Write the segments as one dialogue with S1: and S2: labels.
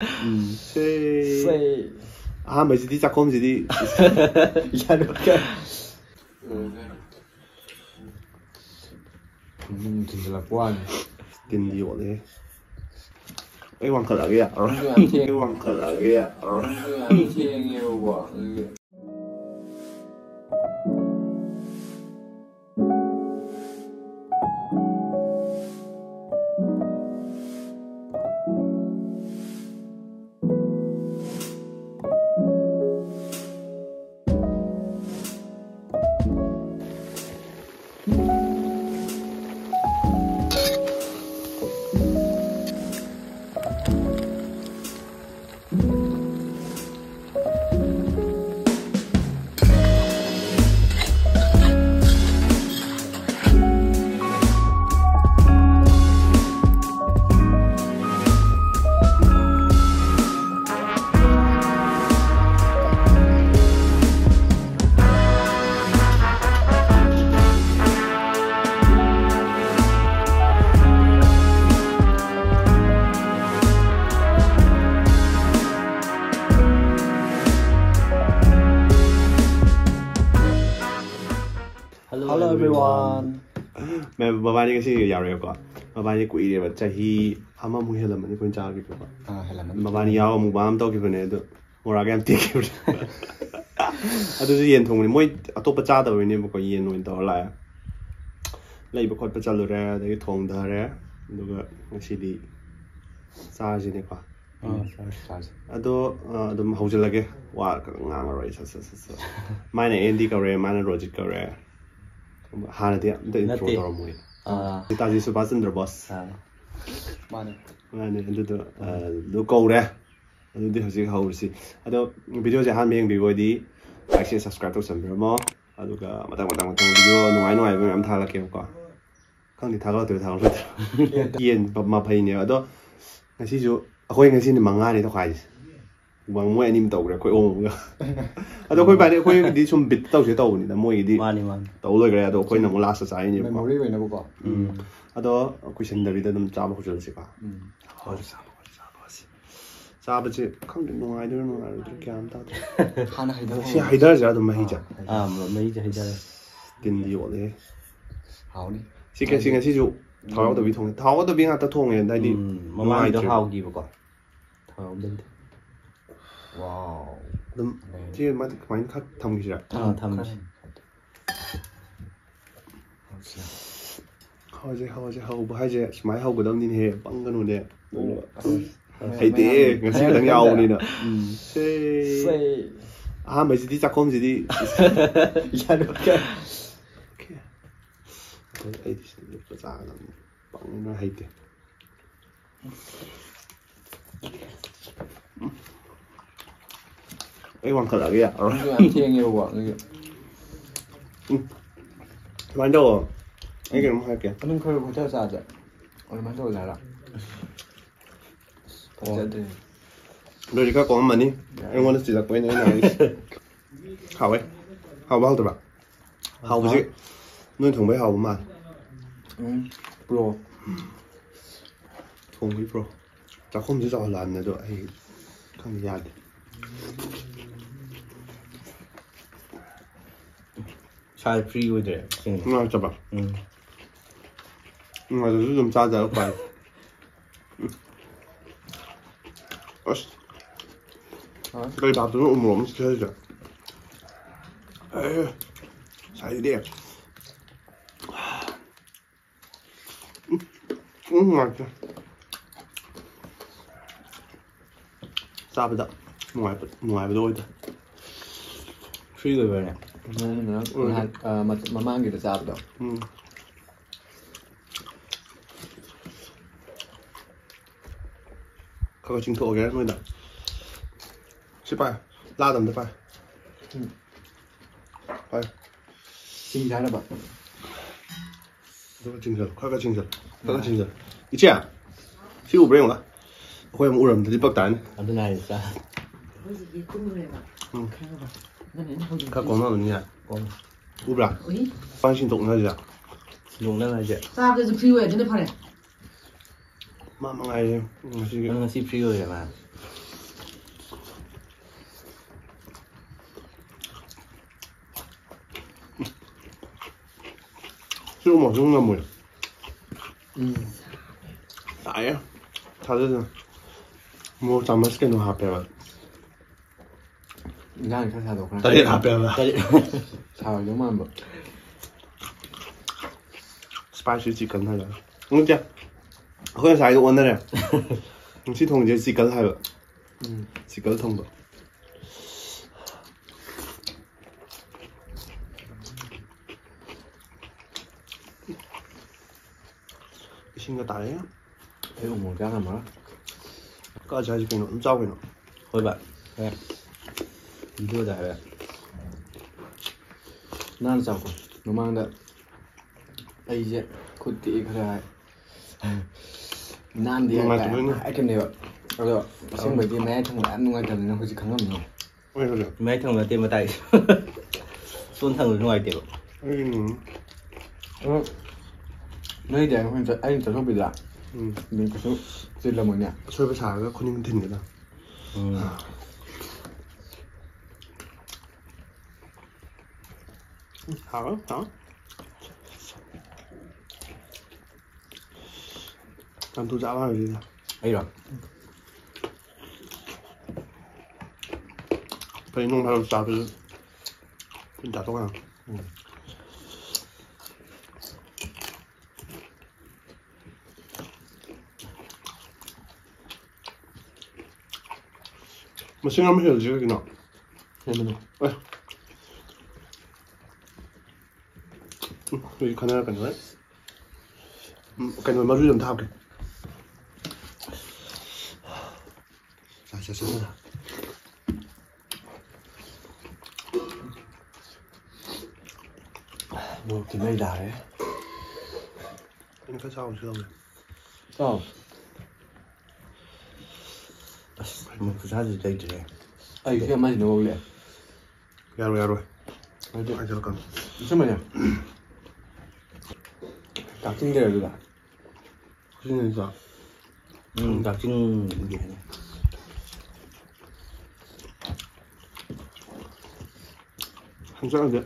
S1: 세. 아함ꯕꯁꯤꯗꯤ ꯆꯥꯛꯈꯣꯝꯁꯤꯗꯤ
S2: ꯌꯥꯔꯣꯏ ꯊꯤꯟꯖꯤꯜꯂꯛꯄ ꯋꯥꯅꯤ
S1: ꯇꯤꯟꯗꯤ ꯌꯣꯠꯂꯦ ꯑꯩ ꯋꯥꯡꯈꯠꯂꯛꯑꯒꯦ ꯑꯩ ꯋꯥꯡꯈꯠꯂꯛꯑꯒꯦ
S2: ꯊꯦꯡꯉꯦꯕꯀꯣ
S3: Hello everyone.
S1: Mabani kasi yaro ko. Mabani kuire chahi ama mu helamani ko chaagi ko.
S2: helamani.
S1: Mabani yaw mu bam to ki bane do. Moraga am take ki. Adu yen thong ni moi atopa cha da ne ko yen no to la. Lai ba khot pa chalu re da thong da re. Duga ngasi di sa ji ne ko. Ado adum hojilage wa ngang roi sa. Mine Andy ka re mine Roger ka re. 하나도 안 돼. intro 더 뭐야. 이따지 수바선들 보스.
S2: 맞네.
S1: 맞네. 근데도 너 거울에. 근데 혹시 하우시. 아도 비디오 제 한 명 비고디 like subscribe 또 선별모. 아도가 마당 비디오 누아이 보면 탈락해 볼까. 강디 타가도 타가도. yen 마파이네. 아도 ngasijo akhoi ngasi ni mangani to khai. Bang mo anim tàu rồi, khôi ôm rồi. Đó khôi bài đấy khôi đi xung bịt tàu sẽ tàu này, mỗi đi tàu rồi cái đó khôi nằm last sai như vậy.
S2: Memory vậy nè bố.
S1: Đó khôi sinh đời đó nằm chạm khôi chơi gì cả. Chạm chứ không được nuôi được cái am ta.
S2: Hana Haidar.
S1: Si Haidar giờ đó mấy giờ?
S3: Mấy giờ Haidar.
S1: Tin đi rồi đấy.
S2: Hảo đi.
S1: Si cái chú tháo đầu bị thòng, tháo đầu bị ngã ta thòng này đây đi.
S3: Mà mai đó hao gì bố? Tháo bên.
S2: Wow.
S1: Chứ mà mấy khách thòng gì vậy?
S3: Thòng.
S1: Hầu hai giờ máy hầu của đông nhìn hè băng cái nồi nè. Hay thế, ngày xưa đang giàu đi nè. Mấy gì chắc không gì đi.
S3: Yaroke.
S1: Ấy thì nó ra băng nó hay thế. Cái 왕ꯈꯠꯂꯒꯦ ꯌꯥꯔꯣꯏ
S2: ꯌꯥꯝ ꯊꯦꯡꯉꯦꯕꯀꯣ
S1: ꯀꯃꯥꯏꯅ ꯇꯧꯕ ꯑꯩ ꯀꯩꯅꯣꯝ ꯍꯥꯏꯔꯛꯀꯦ
S2: ꯑꯗꯨꯝ ꯈꯔ hotel ꯆꯥꯁꯦ ꯑꯗꯨꯃꯥꯏꯅ ꯇꯧꯁꯦ ꯍꯥꯏꯔ ꯐꯖꯗ꯭ꯔꯦ
S1: ꯅꯣꯏꯗꯤ ꯈꯔ ꯀꯣꯝꯃꯝꯃꯅꯤ ꯑꯩꯉꯣꯟꯗ ꯆꯤꯜꯂꯛꯄꯩꯅꯦ ꯑꯩꯅ ꯍꯥꯏꯔꯤꯁꯦ ꯍꯥꯎꯋꯦ ꯍꯥꯎꯕ ꯍꯥꯎꯇꯕ꯭ꯔꯥ ꯍꯥꯎꯕꯁꯤ ꯅꯣꯏ ꯊꯣꯡꯕꯩ ꯍꯥꯎꯕ ꯃꯥꯜꯂꯦ
S2: ꯄ꯭ꯔꯣ
S1: ꯊꯣꯡꯕꯩ ꯄ꯭ꯔꯣ ꯆꯥꯛꯈꯨꯝꯁꯨ ꯆꯥꯎꯍꯜꯂꯛꯑꯕꯅꯦ ꯑꯗꯣ ꯑꯩ ꯈꯪꯗꯦ ꯌꯥꯗꯦ
S3: ꯁꯥꯏ ꯐ꯭ꯔꯤ ꯑꯣꯏꯗ꯭ꯔꯦ
S1: ꯅꯨꯡꯉꯥꯏꯇꯕ꯭ꯔꯥ ꯅꯨꯡꯉꯥꯏꯇ꯭ꯔꯁꯨ ꯑꯗꯨꯝ ꯆꯥꯖꯔ ꯄꯥꯏ ꯑꯁ ꯀꯩ ꯊꯥꯛꯇꯨꯅ ꯎꯃꯣꯔꯣꯛ ꯑꯃ ꯁꯤꯊꯔꯤꯁꯦ ꯁꯥꯏꯗꯤ ꯅꯨꯡꯉꯥꯏꯇꯦ ꯆꯥꯕꯗ ꯅꯨꯡꯉꯥꯏꯕꯗꯣ ꯑꯣꯏꯗꯦ
S3: ꯐ꯭ꯔꯤ ꯑꯣꯏꯕ꯭ꯔꯅꯦ
S2: ꯃꯃꯥꯡꯒꯤꯗ ꯆꯥꯕꯗꯣ
S1: khởi trình thổ cái thôi nè, xí bài, la tầm thế bài, bài,
S2: trình thái là bận,
S1: khởi trình giờ, ít chứ à, xí ủ bền không ạ, khôi em ủ rầm thì đi bắt tán,
S3: cái này sao,
S1: các con nó là như này, ủ b라, pan xin tụng là gì ạ,
S3: dùng nó là gì,
S4: sao cái free vậy chứ nó phải
S1: mà ngày
S3: nó free rồi mà.
S1: 좀 맛있는 뭐야? 아야. 다들 뭐 잠맛있게 너 하빼봐.
S2: Ngang khác xa đồ khác.
S1: 다리 하빼봐.
S2: Sao giống mà
S1: 스파이시 치킨 하자. 응자. 그냥 사이도 오늘에. 시통 이제 치킨 하자. 치킨 통도. 신경 다해요?
S2: thấy một cái làm đó.
S1: 까지 아직 그냥 짜고 있나?
S3: Thôi bạn. Đây. Đưa ra vậy.
S2: Nan sao cũng nó mang đợi. Đây chứ, khuất tị cái này. Nan thì ai cái này vậy. Rồi, xem bởi vì mẹ trong ăn ngoài tầng nó có gì kháng lắm không?
S1: 왜 그래?
S3: Mấy thằng là tiêm vào tay. Xuân thằng ở ngoài tiểu.
S2: Nơi để anh sẽ không bị lạ. Mình có số xin là một nhà.
S1: 설비 잘가 군인 됩니다. hả? Làm tôi dã vào gì nào?
S3: Đây rồi.
S1: Phải弄它炸的，跟炸东啊。뭐 생각하면 해야지 그냥. 왜? 여기 카메라 까냐? 까냐 마주 좀 타게. 자.
S2: Một thì mây đá đấy.
S1: Anh có sao chưa?
S2: Sao?
S3: Một cái gì đây chứ?
S2: Ai cái mà nó vậy?
S1: 야로.
S2: Ai chứ?
S1: 아 잠깐.
S2: 무슨 말이야? đặc trưng đều được à?
S1: 무슨 일이야?
S3: Đặc trưng gì này?
S1: 항상 이제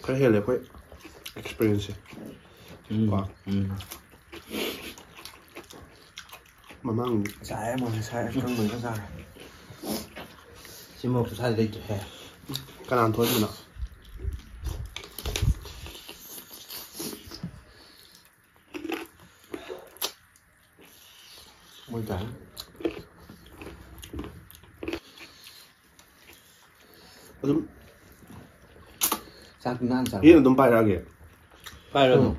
S1: cái hệ là cái experience. Wow. Mà mang
S2: Dạ em mà sai không mình có sao?
S3: Xin một cái đây chứ?
S1: cái nào thôi chứ nào.
S2: Môi trắng.
S1: 좀
S2: Sao cũng ăn sao?
S1: 얘는 좀 빨하게.
S3: Phải rồi.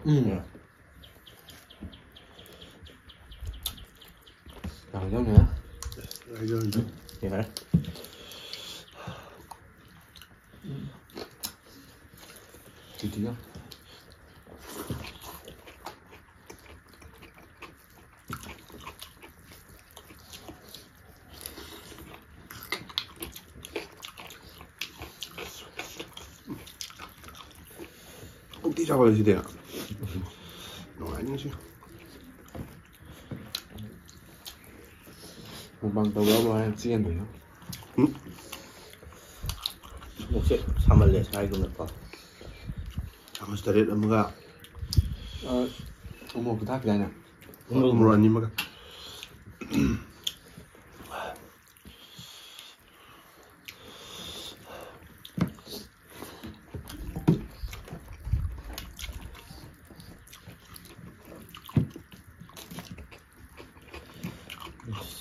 S2: Rồi giống nữa.
S1: 이제
S3: Thì phải.
S2: Tí không?
S1: 꼭 뛰자봐야지 돼요. 너 아니지.
S2: Một bằng tàu đó mà chiên rồi nó.
S3: Một chiếc sao mà để sai cũng được không?
S1: 잠깐 스타일 엄마가
S2: Một cái thác dài nè.
S1: 물 아니 먹어.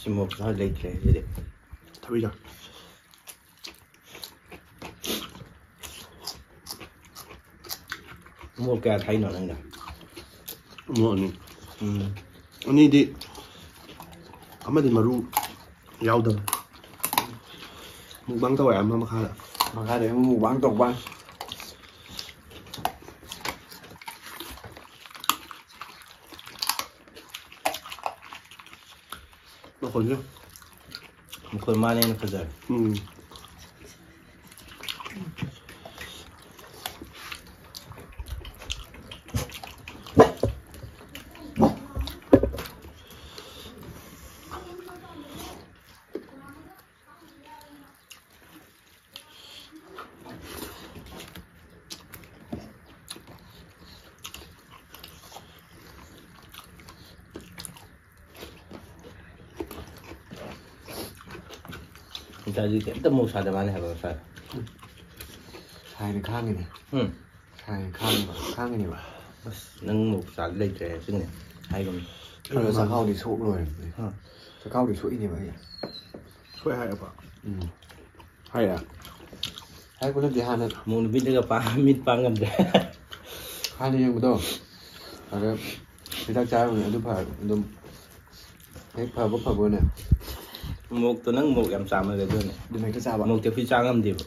S3: Xin một cái đây chứ? Gì đấy?
S1: 타비자.
S3: Một cái thấy nó này nè.
S1: 뭐 아니 이디 아마도 마루 야우다. 먹방 tao em mà khai là.
S2: Mà ra để một bán tộc bán.
S1: Nó còn chứ?
S3: Một con ma nên nó phải giờ. ꯉꯁꯥꯏꯗꯤ ꯀꯩꯝꯇ ꯃꯣꯛ ꯁꯥꯗ ꯃꯥꯜꯂꯦ ꯍꯥꯏꯕ ꯉꯁꯥꯏ
S2: ꯁꯥꯏꯅ ꯈꯥꯡꯉꯤꯅꯦ ꯁꯥꯏꯅ ꯈꯥꯡꯉꯤꯅꯦꯕ
S3: ꯑꯁ ꯅꯪ ꯃꯣꯛ ꯆꯥꯗ ꯂꯩꯇ꯭ꯔꯦ ꯁꯤꯅꯦ ꯍꯥꯏꯒꯨꯝꯅꯤ
S2: ꯆꯈꯥꯎꯗꯤ ꯁꯣꯛ ꯂꯣꯏꯔꯕꯅꯦ ꯆꯈꯥꯎꯗꯤ ꯁꯣꯛꯏꯅꯦꯕ ꯑꯩ
S1: ꯁꯣꯏ ꯍꯥꯏꯔꯕ
S2: ꯍꯥꯏꯔ ꯍꯥꯏꯕ ꯅꯠꯇꯦ ꯍꯥꯟꯅ
S3: ꯃꯣꯛ ꯅꯨꯄꯤꯗꯒ ꯃꯤꯠ ꯄꯥꯡ ꯉꯝꯗ꯭ꯔꯦ
S2: ꯍꯥꯟꯅ ꯌꯦꯡꯕꯗꯣ ꯑꯗ ꯍꯤꯗꯥꯛ ꯆꯥꯔꯕꯅꯦ ꯑꯗꯨ ꯑꯗꯨꯝ ꯍꯦꯛ ꯐꯕꯅꯦ
S3: ꯃꯣꯛꯇꯣ ꯅꯪ ꯃꯣꯛ ꯌꯥꯝ ꯆꯥꯃꯜꯂꯦ ꯑꯗꯨꯅꯦ
S2: ꯑꯗꯨꯝ ꯍꯦꯛꯇ ꯆꯥꯕ
S3: ꯃꯣꯛꯇꯤ ꯑꯩꯈꯣꯏ ꯆꯥ ꯉꯝꯗꯦꯕ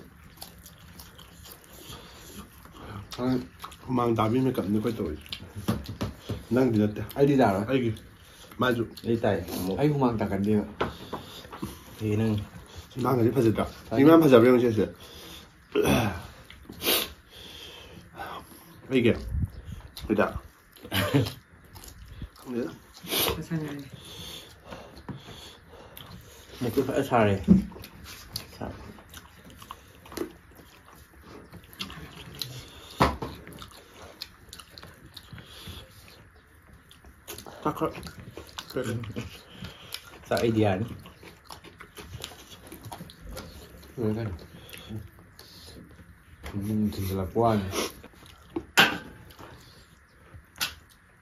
S1: ꯍꯨꯃꯥꯡ ꯇꯥꯕꯤ ꯃꯦꯀꯞꯅꯤ ꯑꯩꯈꯣꯏ ꯇꯧꯔꯤꯁꯦ ꯅꯪꯗꯤ ꯅꯠꯇꯦ
S2: ꯑꯩꯗꯤ ꯇꯥꯔꯣꯏ
S1: ꯑꯩꯒꯤ ꯃꯥꯁꯨ
S3: ꯑꯩ ꯇꯥꯏ ꯃꯣꯛ
S2: ꯑꯩ ꯍꯨꯃꯥꯡ ꯇꯥꯒꯟꯗꯦꯕ
S3: ꯅꯪ
S1: ꯅꯪꯒꯗꯤ ꯐꯖꯗ꯭ꯔꯥ ꯏꯃꯥꯟ ꯐꯖꯕ꯭ꯔꯥ ꯌꯦꯡꯉꯨ ꯁꯤꯁꯦ ꯑꯩꯒꯤ ꯍꯤꯗꯥꯛ ꯈꯪꯗꯦꯗ
S3: ꯃꯣꯛꯇꯤ ꯐꯖꯅ ꯁꯥꯔꯦ
S1: ꯆꯥꯛ ꯈꯔ
S3: ꯆꯥꯛ ꯑꯩꯗꯤ ꯌꯥꯔꯅꯤ
S2: ꯀꯩꯅꯣ ꯊꯤꯟꯖꯤꯜꯂꯛꯄ ꯋꯥꯅꯤ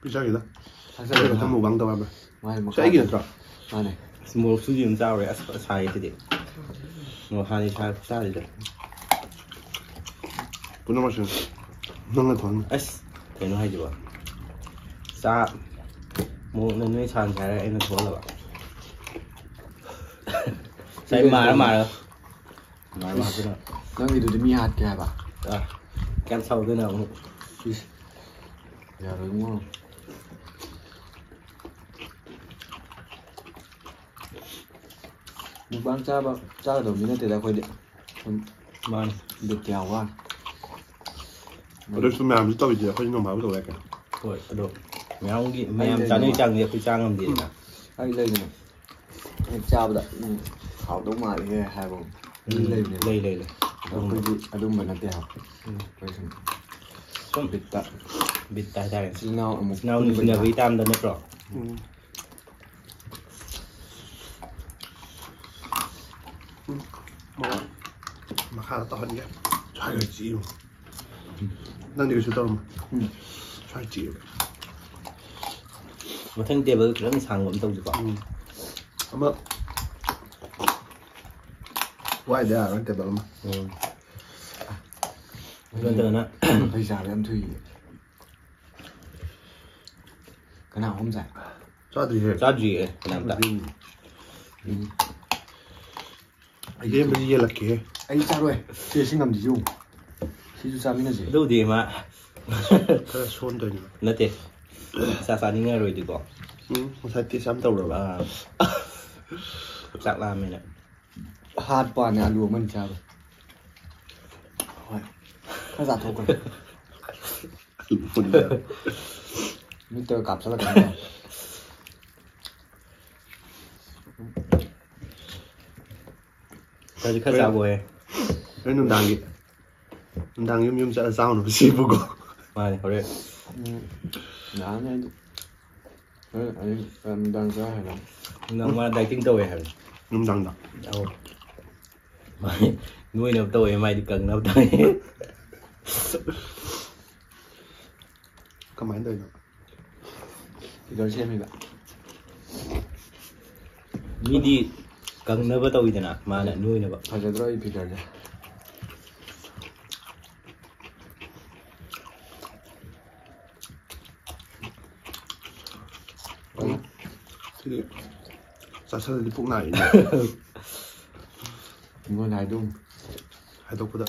S1: ꯄꯤꯖꯒꯦꯗ ꯈꯛꯇ ꯃꯨꯛꯕꯥꯡ ꯇꯧꯔꯕ꯭ꯔꯥ
S2: ꯃꯥꯅꯦ
S1: ꯁꯤ ꯑꯩꯒꯤ ꯅꯠꯇ꯭ꯔꯣ
S2: ꯃꯥꯅꯦ
S3: ꯃꯣꯔꯣꯛꯁꯨꯗꯤ ꯑꯗꯨꯝ ꯆꯥꯎꯔꯦ ꯑꯁ ꯁꯥꯏꯌꯦ ꯁꯤꯗꯤ ꯃꯣꯔꯣꯛ ꯍꯥꯟꯅ ꯁꯥꯔ ꯈꯨꯠꯁꯥꯁꯤꯗ
S1: ꯄꯨꯝꯅꯃꯛꯁꯦ ꯅꯪꯅ ꯊꯣꯡꯉꯤ
S3: ꯑꯁ ꯀꯩꯅꯣ ꯍꯥꯏꯁꯤꯕꯣ ꯆꯥꯛ ꯃꯣꯔꯣꯛꯅ ꯅꯣꯏ ꯁꯥꯟꯁꯦ ꯍꯥꯏꯔ ꯑꯩꯅ ꯊꯣꯛꯍꯜꯂꯕ ꯉꯁꯥꯏ ꯃꯥꯔ ꯍꯥꯞꯇꯅ
S2: ꯅꯪꯒꯤꯗꯨꯗꯤ ꯃꯤ ꯍꯥꯠꯀꯦ ꯍꯥꯏꯕ
S3: ꯀꯌꯥꯝ ꯁꯥꯎꯗꯣꯏꯅꯣ ꯑꯃꯨꯛ
S2: ꯌꯥꯔꯣꯏꯉꯣ ꯃꯨꯛꯕꯥꯡ ꯆꯥꯒꯗꯧꯕꯗꯤ ꯅꯠꯇꯦꯗ ꯑꯩꯈꯣꯏꯗꯤ ꯁꯨꯝ
S3: ꯃꯥꯅꯤ
S2: ꯕꯤꯠ ꯌꯥꯎꯕ
S1: ꯑꯗꯨꯁꯨ ꯃꯌꯥꯝꯁꯨ ꯇꯧꯔꯤꯁꯦ ꯑꯩꯈꯣꯏꯁꯨ ꯅꯣꯡꯃꯥꯕꯨ ꯇꯧ ꯌꯥꯏ ꯀꯩꯅꯣ
S3: ꯍꯣꯏ ꯑꯗꯣ ꯃꯌꯥꯝ ꯆꯥꯅꯩ ꯆꯥꯡꯗꯤ ꯑꯩꯈꯣꯏ ꯆꯥ ꯉꯝꯗꯦꯗꯅ
S2: ꯑꯩ ꯂꯩꯗꯅ ꯍꯦꯛ ꯆꯥꯕꯗ ꯍꯥꯎꯗꯧ ꯃꯥꯜꯂꯤꯍꯦ ꯍꯥꯏꯕ ꯂꯩꯕꯅꯦꯕ
S3: ꯂꯩ
S2: ꯑꯩꯈꯣꯏꯗꯤ ꯑꯗꯨꯝꯕ ꯅꯠꯇꯦ ꯍꯥꯏꯕ ꯑꯩꯈꯣꯏ
S3: ꯁꯨꯝ
S2: ꯕꯤꯠꯇ
S3: ꯍꯥꯏꯇꯥꯔꯦ
S2: ꯏꯆꯤꯜ ꯏꯅꯥꯎ ꯑꯃꯨꯛ
S3: ꯏꯆꯤꯜ ꯏꯅꯥꯎ ꯅꯨꯡꯁꯤꯅꯕꯒꯤ ꯇꯥꯝꯗ ꯅꯠꯇ꯭ꯔꯣ
S1: ꯃꯈꯥꯗ ꯇꯧꯍꯟꯒꯦ ꯁ꯭ꯋꯥꯏꯒ ꯆꯤꯌꯨ ꯅꯪꯗꯤ ꯀꯩꯁꯨ ꯇꯧꯔꯝꯃꯣ ꯁ꯭ꯋꯥꯏ ꯆꯤꯌꯨ
S3: ꯃꯊꯪ ꯇꯦꯕꯜ ꯈꯤꯇꯪ ꯁꯥꯡꯕ ꯑꯃ ꯇꯧꯁꯤꯀꯣ
S1: ꯑꯃ ꯋꯥꯏꯗ ꯌꯥꯔꯣꯏ ꯇꯦꯕꯜ ꯑꯃ
S3: ꯅꯠꯇ꯭ꯔꯒꯅ
S2: ꯑꯩ ꯆꯥꯕ ꯌꯥꯝ ꯊꯨꯏ ꯀꯅꯥ ꯑꯍꯨꯝ ꯆꯥꯏ
S1: ꯆꯥꯗ꯭ꯔꯤꯍꯦ
S3: ꯆꯥꯗ꯭ꯔꯤꯌꯦ ꯀꯅꯥꯝꯇ
S1: ꯂꯦꯝꯕꯗꯤ ꯌꯦꯜꯂꯛꯀꯦꯍꯦ
S2: ꯑꯩ ꯆꯥꯔꯣꯏ ꯁꯤ ꯉꯝꯁꯤꯁꯨ ꯁꯤꯁꯨ ꯆꯥꯃꯤꯟꯅꯁꯤ
S3: ꯑꯗꯨꯕꯨꯗꯤ ꯃꯥ
S1: ꯈꯔ ꯁꯣꯟꯗꯣꯏꯅꯤ
S3: ꯅꯠꯇꯦ ꯆꯥꯅꯤꯡꯉꯔꯣꯏꯗꯤꯀꯣ
S1: ꯉꯁꯥꯏ ꯇꯦꯁ ꯌꯥꯝ ꯇꯧꯔꯕ
S3: ꯆꯥꯛ ꯂꯥꯝꯃꯦꯅ
S2: ꯍꯥꯠꯄꯅꯦ ꯑꯂꯨ ꯑꯃꯅꯤ ꯆꯥꯕ ꯍꯣꯏ ꯈꯔ ꯆꯥꯊꯣꯛꯈ꯭ꯔꯦ ꯃꯤꯠꯇ ꯀꯥꯞꯁꯤꯜꯂꯛꯀꯅꯤ
S3: ꯈꯔ ꯆꯥꯕꯣꯏ
S1: ꯍꯣꯔꯦꯟ ꯅꯨꯡꯗꯥꯡ ꯌꯨꯝ ꯆꯠꯂ ꯆꯥꯎꯅꯕ ꯁꯤꯕꯨꯀꯣ
S3: ꯃꯥꯅꯦ ꯍꯣꯔꯦꯟ
S2: ꯌꯥꯔꯅꯤ ꯑꯩꯗꯤ ꯍꯣꯔꯦꯟ ꯑꯩ ꯅꯨꯡꯗꯥꯡ ꯆꯥ ꯍꯥꯏꯔ
S3: ꯅꯨꯡꯗꯥꯡ ꯃꯥ ꯗꯥꯏꯇꯤꯡ ꯇꯧꯋꯦ ꯍꯥꯏꯕꯅꯤ
S1: ꯅꯨꯡꯗꯥꯡꯗ
S3: ꯑꯧ ꯅꯣꯏꯅꯕ ꯇꯧꯋꯦ ꯃꯥꯏꯗꯤ ꯀꯪꯅꯕ ꯇꯧꯋꯦ
S1: ꯀꯃꯥꯏꯅ ꯇꯧꯔꯤꯅꯣ
S2: ꯐꯤꯒꯔ ꯁꯦꯝꯃꯤꯕ
S3: ꯃꯤꯗꯤ ꯀꯪꯅꯕ ꯇꯧꯋꯤꯗꯅ ꯃꯥꯅ ꯅꯣꯏꯅꯕ
S2: ꯐꯖꯗ꯭ꯔꯣ ꯑꯩ ꯐꯤꯒꯔꯁꯦ
S1: ꯁꯤꯗꯤ ꯆꯥꯁꯜꯂꯗꯤ ꯄꯨꯛ ꯅꯥꯔꯤꯅꯦ
S2: ꯃꯤꯉꯣꯟꯗ ꯍꯥꯏꯗꯣꯛ
S1: ꯍꯥꯏꯗꯣꯛꯄꯗ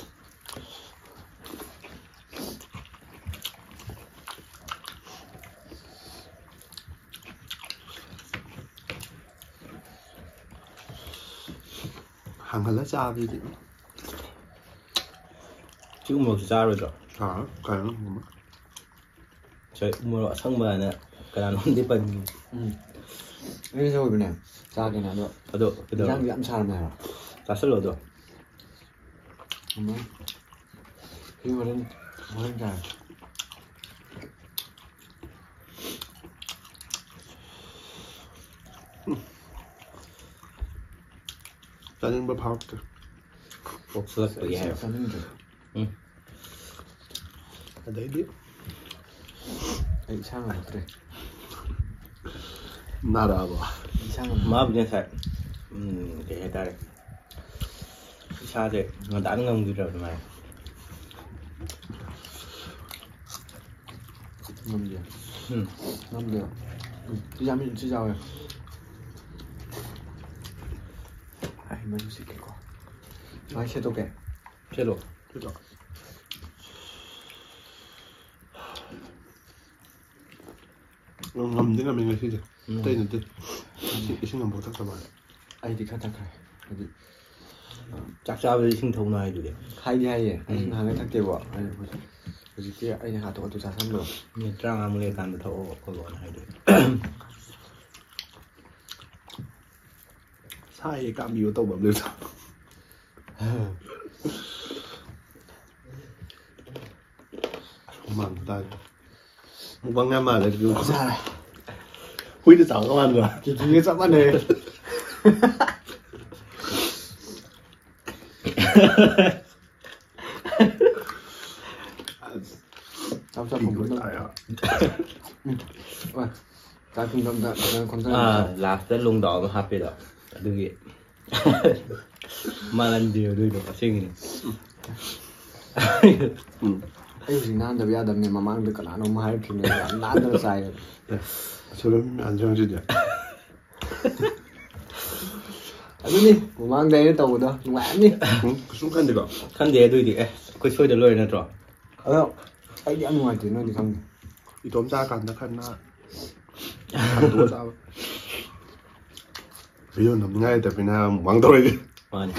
S1: ꯍꯥꯡꯍꯜꯂ ꯆꯥꯕꯗꯤ
S3: ꯁꯤꯒꯨꯝꯕꯁꯨ ꯆꯥꯔꯣꯏꯗ꯭ꯔꯣ
S1: ꯀꯩꯅꯣ
S3: ꯃꯣꯔꯣꯛ ꯑꯁꯪꯕꯅ ꯀꯅꯥꯅꯣꯝꯗꯤ ꯄꯟꯈꯤ
S2: ꯑꯩꯁꯨ ꯑꯣꯏꯕꯅꯦ ꯆꯥꯒꯦꯅ ꯑꯗꯣ ꯏꯟꯖꯥꯡꯗꯤ ꯌꯥꯝ ꯁꯥꯔꯝꯃꯦ ꯍꯥꯏꯕ
S3: ꯆꯥꯁꯤꯜꯂꯣ ꯑꯗꯣ
S2: ꯁꯤ ꯍꯣꯔꯦꯟ ꯆꯥꯔꯦ
S1: ꯆꯥꯅꯤꯡꯕ ꯐꯥꯎꯔꯛꯇ꯭ꯔꯦ
S3: ꯄꯣꯛꯁꯜꯂꯛꯄꯒꯤ ꯍꯥꯏꯕ
S2: ꯆꯥꯅꯤꯡꯗ꯭ꯔꯦ
S1: ꯑꯗꯩꯗꯤ
S2: ꯑꯩ ꯏꯁꯥ ꯉꯝꯃꯛꯇ꯭ꯔꯦ
S1: ꯅꯥꯔꯛꯑꯕ
S2: ꯏꯁꯥ ꯉꯝꯃꯛꯇ꯭ꯔꯦ
S3: ꯃꯥꯕꯨꯗꯤ ꯉꯁꯥꯏ ꯀꯩ ꯍꯥꯏꯇꯥꯔꯦ ꯏꯁꯥꯁꯦ ꯉꯟꯇꯥꯅ ꯉꯝꯈꯤꯗ꯭ꯔꯕ ꯑꯗꯨꯃꯥꯏꯅ
S2: ngâm gì ngâm được đi ra mình chưa giàu rồi ai mà nó sẽ cái quoi ai sẽ tôi kể
S3: chết rồi
S1: ngầm thế là mình là gì đây là tên 이신 안 보다 가만
S2: ai thì khát khát ai thì
S3: chắc sao với sinh thông này được
S2: hay đi hay anh hàng cái thằng kia bỏ ai rồi kia anh hạ tôi trả xong rồi
S3: mình trang am lấy cán thâu có gọi hay được
S1: sai cảm yếu tàu bấm lên sao mặn tay một băng em mà để cứ
S2: ra này
S1: huy được chẳng các bạn rồi
S2: chỉ cái sắp ăn này sao sao không có
S1: tại à
S2: ta cùng đồng đã con ta
S3: last tới lùng đỏ mà happy đó đừng vậy mà lần điều đôi được sinh này
S2: ai thì nan da biya da ne mamang da kana no mai kin ne nan da sai
S1: 저런 안 정지돼
S2: 아니 mamang đây nó tàu đó ngoạn đi
S1: 그 순간 내가
S3: khăn đế đôi đi cái xôi được lôi nữa rồi
S2: anh đi ăn ngoài thì nó thì không
S1: 이 돔자 간다 칸나 간도 싸워 이런 남녀의 대비나 왕도래지
S3: 맞아